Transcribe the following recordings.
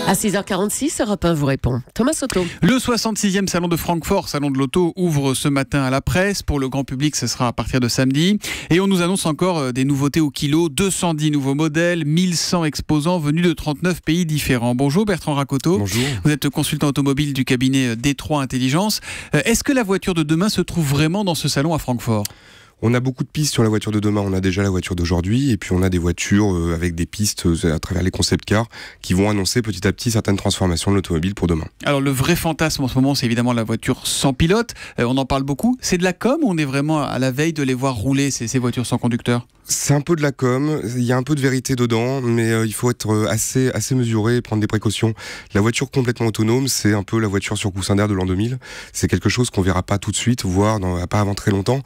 À 6h46, Europe 1 vous répond. Thomas Soto. Le 66e salon de Francfort, salon de l'auto, ouvre ce matin à la presse. Pour le grand public, ce sera à partir de samedi. Et on nous annonce encore des nouveautés au kilo. 210 nouveaux modèles, 1100 exposants venus de 39 pays différents. Bonjour Bertrand Racoteau. Bonjour. Vous êtes consultant automobile du cabinet D3 Intelligence. Est-ce que la voiture de demain se trouve vraiment dans ce salon à Francfort ? On a beaucoup de pistes sur la voiture de demain. On a déjà la voiture d'aujourd'hui et puis on a des voitures avec des pistes à travers les concept cars qui vont annoncer petit à petit certaines transformations de l'automobile pour demain. Alors le vrai fantasme en ce moment, c'est évidemment la voiture sans pilote. On en parle beaucoup. C'est de la com ou on est vraiment à la veille de les voir rouler, ces voitures sans conducteur ? C'est un peu de la com, il y a un peu de vérité dedans, mais il faut être assez mesuré et prendre des précautions. La voiture complètement autonome, c'est un peu la voiture sur coussin d'air de l'an 2000. C'est quelque chose qu'on verra pas tout de suite, voire pas avant très longtemps.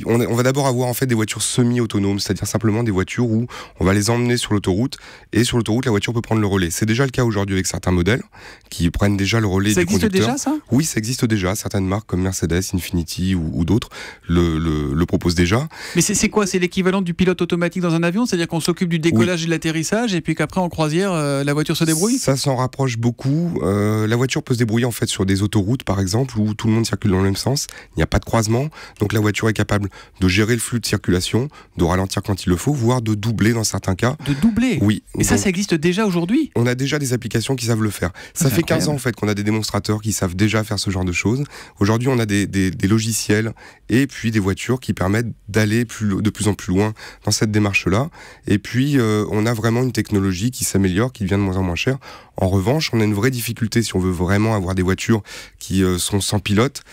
On va d'abord avoir en fait des voitures semi-autonomes, c'est-à-dire simplement des voitures où on va les emmener sur l'autoroute, et sur l'autoroute, la voiture peut prendre le relais. C'est déjà le cas aujourd'hui avec certains modèles qui prennent déjà le relais du conducteur. Ça existe déjà, ça ? Oui, ça existe déjà. Certaines marques comme Mercedes, Infiniti ou d'autres le proposent déjà. Mais c'est quoi ? C'est l'équivalent du pilote automatique dans un avion, c'est-à-dire qu'on s'occupe du décollage et de l'atterrissage et puis qu'après en croisière la voiture se débrouille ? Ça s'en rapproche beaucoup. La voiture peut se débrouiller en fait sur des autoroutes par exemple où tout le monde circule dans le même sens, il n'y a pas de croisement, donc la voiture est capable de gérer le flux de circulation, de ralentir quand il le faut, voire de doubler dans certains cas. De doubler ? Oui. Et ça existe déjà aujourd'hui ? On a déjà des applications qui savent le faire. Ça fait 15 ans en fait qu'on a des démonstrateurs qui savent déjà faire ce genre de choses. Aujourd'hui on a des logiciels et puis des voitures qui permettent d'aller de plus en plus loin dans cette démarche-là. Et puis, on a vraiment une technologie qui s'améliore, qui devient de moins en moins chère. En revanche, on a une vraie difficulté, si on veut vraiment avoir des voitures qui sont sans pilote,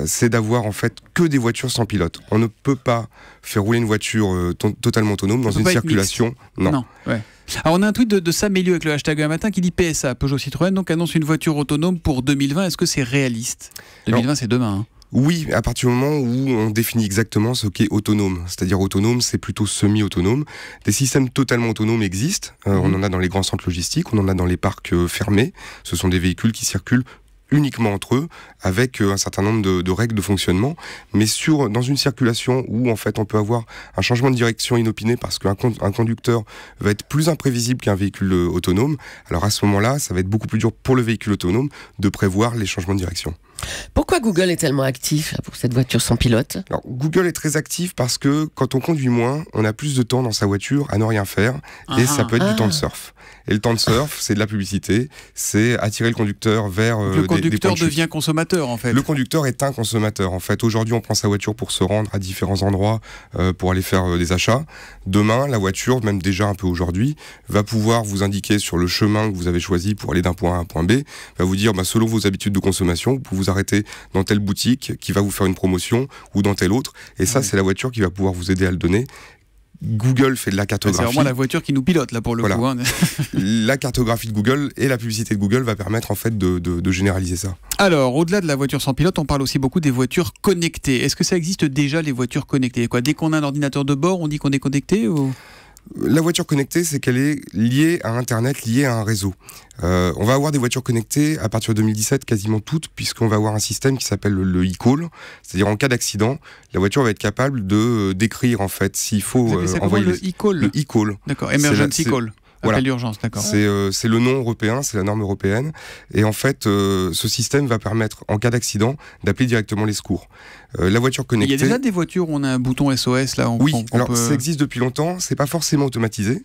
c'est d'avoir en fait que des voitures sans pilote. On ne peut pas faire rouler une voiture totalement autonome dans une circulation. Non. Ouais. Alors on a un tweet de Sam Mélieu avec le hashtag un matin qui dit PSA, Peugeot Citroën, donc annonce une voiture autonome pour 2020. Est-ce que c'est réaliste ? 2020, c'est demain, hein. Oui, à partir du moment où on définit exactement ce qu'est autonome. C'est-à-dire autonome, c'est plutôt semi-autonome. Des systèmes totalement autonomes existent. On en a dans les grands centres logistiques, on en a dans les parcs fermés. Ce sont des véhicules qui circulent uniquement entre eux, avec un certain nombre de règles de fonctionnement. Mais dans une circulation où en fait on peut avoir un changement de direction inopiné parce qu'un conducteur va être plus imprévisible qu'un véhicule autonome, alors à ce moment-là, ça va être beaucoup plus dur pour le véhicule autonome de prévoir les changements de direction. Pourquoi Google est tellement actif pour cette voiture sans pilote ? Alors, Google est très actif parce que quand on conduit moins, on a plus de temps dans sa voiture à ne rien faire et ça peut être du temps de surf. Et le temps de surf, c'est de la publicité, c'est attirer le conducteur vers le conducteur devient consommateur en fait. Le conducteur est un consommateur en fait. Aujourd'hui, on prend sa voiture pour se rendre à différents endroits pour aller faire des achats. Demain, la voiture, même déjà un peu aujourd'hui, va pouvoir vous indiquer sur le chemin que vous avez choisi pour aller d'un point A à un point B, va vous dire selon vos habitudes de consommation, vous pouvez vous arrêter dans telle boutique qui va vous faire une promotion ou dans telle autre. Et ça, c'est la voiture qui va pouvoir vous aider à le donner. Google fait de la cartographie. C'est vraiment la voiture qui nous pilote là pour le coup. Hein. La cartographie de Google et la publicité de Google va permettre en fait de généraliser ça. Alors, au-delà de la voiture sans pilote, on parle aussi beaucoup des voitures connectées. Est-ce que ça existe déjà les voitures connectées ? Dès qu'on a un ordinateur de bord, on dit qu'on est connecté ou... La voiture connectée, c'est qu'elle est liée à Internet, liée à un réseau. On va avoir des voitures connectées à partir de 2017, quasiment toutes, puisqu'on va avoir un système qui s'appelle le e-call. C'est-à-dire en cas d'accident, la voiture va être capable de décrire en fait s'il faut envoyer le e-call. Le e-call. D'accord, emergency call. Voilà. L'urgence, d'accord. C'est le nom européen, c'est la norme européenne. Et en fait, ce système va permettre, en cas d'accident, d'appeler directement les secours. La voiture connectée... Il y a déjà des voitures où on a un bouton SOS là. Ça existe depuis longtemps, c'est pas forcément automatisé.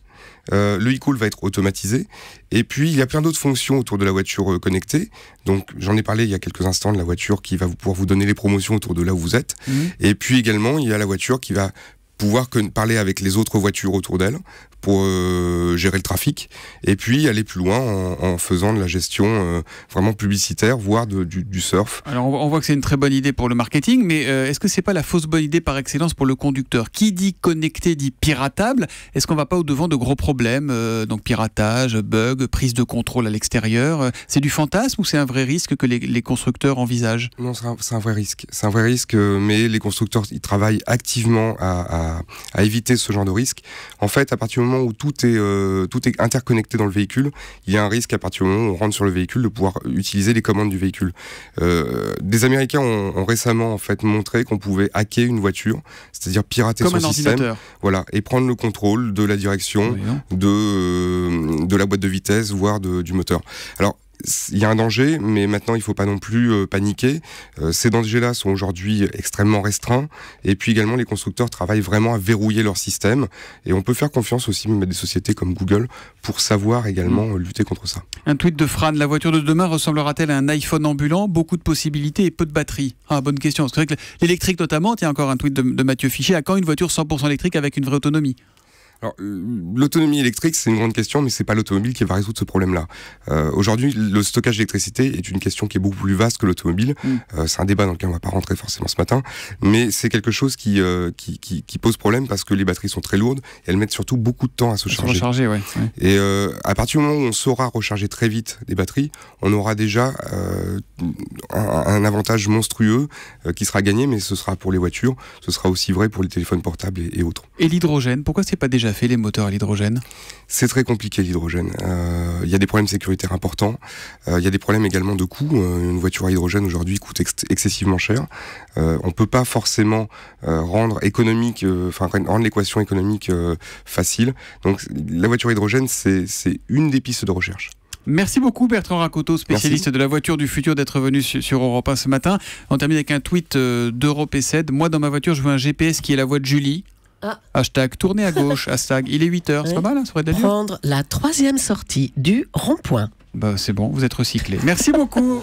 Le e-call va être automatisé. Et puis, il y a plein d'autres fonctions autour de la voiture connectée. Donc, j'en ai parlé il y a quelques instants de la voiture qui va pouvoir vous donner les promotions autour de là où vous êtes. Et puis également, il y a la voiture qui va pouvoir parler avec les autres voitures autour d'elle pour gérer le trafic et puis aller plus loin en faisant de la gestion vraiment publicitaire, voire du surf. Alors on voit que c'est une très bonne idée pour le marketing, mais est-ce que c'est pas la fausse bonne idée par excellence pour le conducteur ? Qui dit connecté dit piratable. Est-ce qu'on va pas au-devant de gros problèmes, donc piratage, bugs, prise de contrôle à l'extérieur ? C'est du fantasme ou c'est un vrai risque que les constructeurs envisagent ? Non, c'est un vrai risque. C'est un vrai risque, mais les constructeurs ils travaillent activement à à éviter ce genre de risque. En fait, à partir du moment où tout est interconnecté dans le véhicule, il y a un risque à partir du moment où on rentre sur le véhicule de pouvoir utiliser les commandes du véhicule. Des Américains ont récemment en fait montré qu'on pouvait hacker une voiture, c'est-à-dire pirater comme son système, voilà, et prendre le contrôle de la direction, de la boîte de vitesse, voire du moteur. Alors, il y a un danger, mais maintenant il ne faut pas non plus paniquer. Ces dangers-là sont aujourd'hui extrêmement restreints, et puis également les constructeurs travaillent vraiment à verrouiller leur système, et on peut faire confiance aussi même à des sociétés comme Google pour savoir également lutter contre ça. Un tweet de Fran: la voiture de demain ressemblera-t-elle à un iPhone ambulant? Beaucoup de possibilités et peu de batterie. Ah, bonne question. C'est vrai que l'électrique notamment, il y a encore un tweet de Mathieu Fichet: à quand une voiture 100% électrique avec une vraie autonomie? Alors, l'autonomie électrique, c'est une grande question, mais c'est pas l'automobile qui va résoudre ce problème-là. Aujourd'hui, le stockage d'électricité est une question qui est beaucoup plus vaste que l'automobile. C'est un débat dans lequel on va pas rentrer forcément ce matin, mais c'est quelque chose qui pose problème parce que les batteries sont très lourdes et elles mettent surtout beaucoup de temps à se charger. Ouais. Et à partir du moment où on saura recharger très vite des batteries, on aura déjà un avantage monstrueux qui sera gagné, mais ce sera pour les voitures, ce sera aussi vrai pour les téléphones portables et autres. Et l'hydrogène, pourquoi c'est pas déjà fait les moteurs à l'hydrogène? C'est très compliqué l'hydrogène. Il y a des problèmes sécuritaires importants. Il y a des problèmes également de coût. Une voiture à hydrogène aujourd'hui coûte excessivement cher. On peut pas forcément rendre l'équation économique facile. Donc la voiture à hydrogène, c'est une des pistes de recherche. Merci beaucoup Bertrand Rakoto, spécialiste de la voiture du futur, d'être venu sur Europe 1 ce matin. On termine avec un tweet d'Européced: moi dans ma voiture je veux un GPS qui est la voix de Julie. Hashtag tourner à gauche, hashtag il est 8h, c'est pas mal, hein, ça aurait de l'allure. Prendre la 3e sortie du rond-point. Bah, c'est bon, vous êtes recyclé. Merci beaucoup.